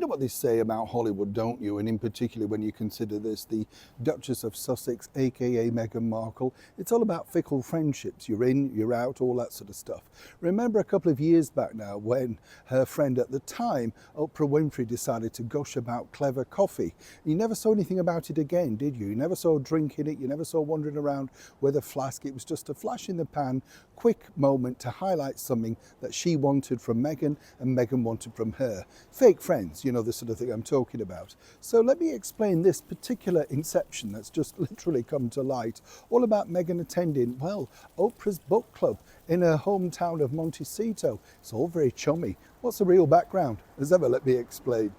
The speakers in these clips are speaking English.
know what they say about Hollywood, don't you? And in particular, when you consider this, the Duchess of Sussex, aka Meghan Markle, it's all about fickle friendships. You're in, you're out, all that sort of stuff. Remember a couple of years back now when her friend at the time, Oprah Winfrey, decided to gush about clever coffee. You never saw anything about it again, did you? You never saw drinking it, you never saw wandering around with a flask. It was just a flash in the pan, quick moment to highlight something that she wanted from Meghan and Meghan wanted from her. Fake friends, you know, the sort of thing I'm talking about. So let me explain this particular inception that's just literally come to light, all about Meghan attending, well, Oprah's book club in her hometown of Montecito. It's all very chummy. What's the real background? As ever, let me explain.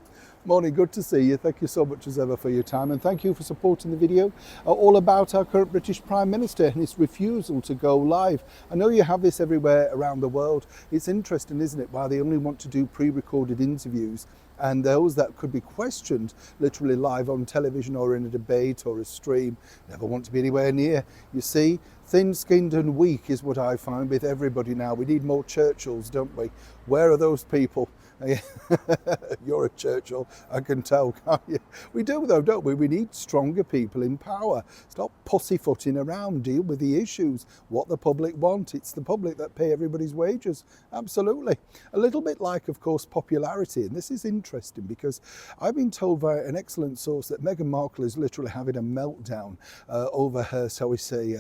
Morning, good to see you. Thank you so much as ever for your time, and thank you for supporting the video all about our current British Prime Minister and his refusal to go live. I know you have this everywhere around the world. It's interesting, isn't it, why they only want to do pre-recorded interviews, and those that could be questioned literally live on television or in a debate or a stream never want to be anywhere near. You see, thin-skinned and weak is what I find with everybody now. We need more Churchills, don't we? Where are those people? You're a Churchill, I can tell, can't you? We do though, don't we? We need stronger people in power. Stop pussyfooting around, deal with the issues, what the public want. It's the public that pay everybody's wages, absolutely. A little bit like, of course, popularity, and this is interesting because I've been told by an excellent source that Meghan Markle is literally having a meltdown over her, shall we say,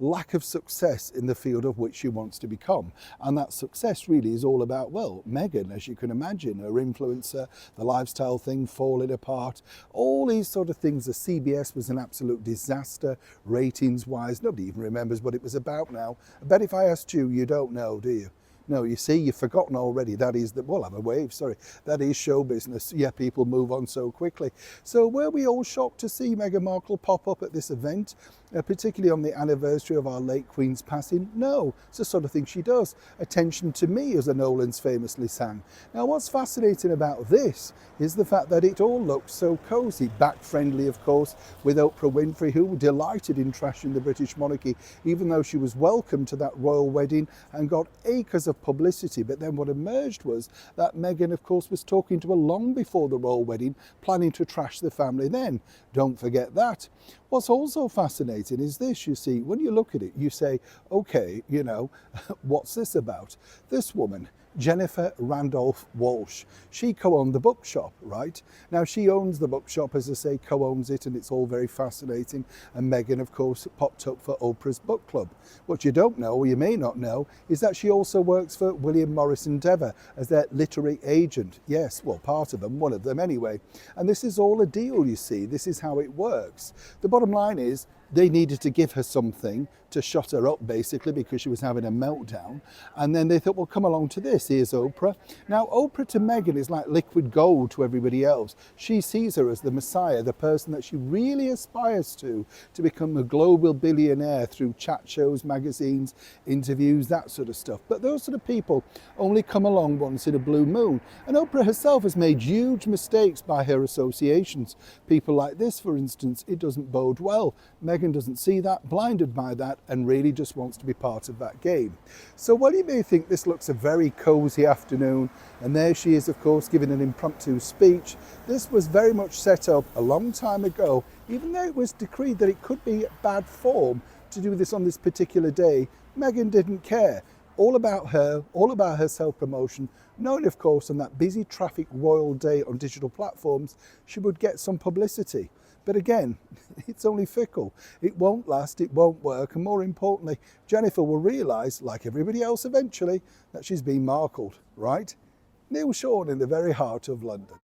lack of success in the field of which she wants to become. And that success really is all about, well, Meghan, as you can imagine, her influencer, the lifestyle thing falling apart, all these sort of things. The CBS was an absolute disaster, ratings wise. Nobody even remembers what it was about now. I bet if I asked you, you don't know, do you? No, you see, you've forgotten already. That is, well, I'm a wave, sorry. That is show business. Yeah, people move on so quickly. So were we all shocked to see Meghan Markle pop up at this event, particularly on the anniversary of our late Queen's passing? No, it's the sort of thing she does. Attention to me, as the Nolans famously sang. Now, what's fascinating about this is the fact that it all looks so cosy, back friendly, of course, with Oprah Winfrey, who delighted in trashing the British monarchy, even though she was welcome to that royal wedding and got acres of publicity. But then what emerged was that Meghan, of course, was talking to her long before the royal wedding, planning to trash the family then. Don't forget that. What's also fascinating is this, you see, when you look at it, you say, okay, you know, what's this about? This woman, Jennifer Randolph Walsh, she co-owned the bookshop, right? Now she owns the bookshop, as I say, co-owns it, and it's all very fascinating. And Meghan, of course, popped up for Oprah's book club. What you don't know, or you may not know, is that she also works for William Morris Endeavour as their literary agent. Yes, well, part of them, one of them anyway. And this is all a deal, you see. This is how it works. The bottom line is, they needed to give her something to shut her up, basically, because she was having a meltdown. And then they thought, well, come along to this. Here's Oprah. Now, Oprah to Meghan is like liquid gold to everybody else. She sees her as the messiah, the person that she really aspires to become a global billionaire through chat shows, magazines, interviews, that sort of stuff. But those sort of people only come along once in a blue moon. And Oprah herself has made huge mistakes by her associations. People like this, for instance, it doesn't bode well. Meghan doesn't see that, blinded by that, and really just wants to be part of that game. So while you may think this looks a very cosy afternoon, and there she is, of course, giving an impromptu speech, this was very much set up a long time ago, even though it was decreed that it could be bad form to do this on this particular day. Meghan didn't care. All about her, all about her self-promotion, knowing, of course, on that busy traffic royal day on digital platforms, she would get some publicity. But again, it's only fickle. It won't last, it won't work, and more importantly, Jennifer will realise, like everybody else eventually, that she's been markled, right? Neil Sean in the very heart of London.